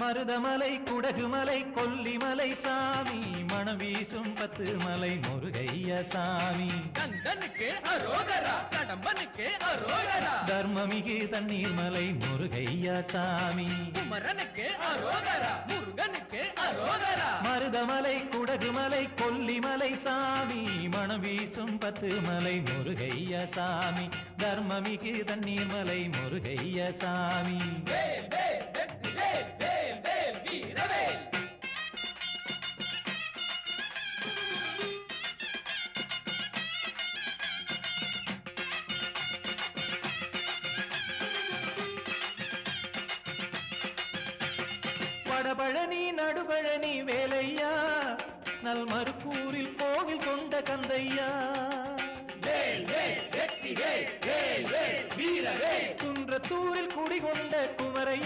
மருதமலை குடகுமலை கொல்லிமலை சாமி மணம் வீசும் 10 மலை முருகைய சாமி கந்தனுக்கு அரோகரா கடம்பனுக்கு அரோகரா தர்மமிகு தண்ணீர் மலை முருகைய சாமி குமரனுக்கு அரோகரா முருகனுக்கு அரோகரா மருதமலை குடகுமலை கொல்லிமலை சாமி மணம் வீசும் 10 மலை முருகைய சாமி தர்மமிகு தண்ணீர் மலை முருகைய சாமி வேல் வேல் வெற்றி வேல் வேல் வேல் வீரவேல் வடபழனி நடுபழனி வேலையா நல்மருக்கூரில் கோவில் கொண்ட கந்தையா வேல் வேல் வெற்றி வேல் வேல் வேல் வீரவேல் குன்றத்தூரில் குடிகொண்ட குமரையா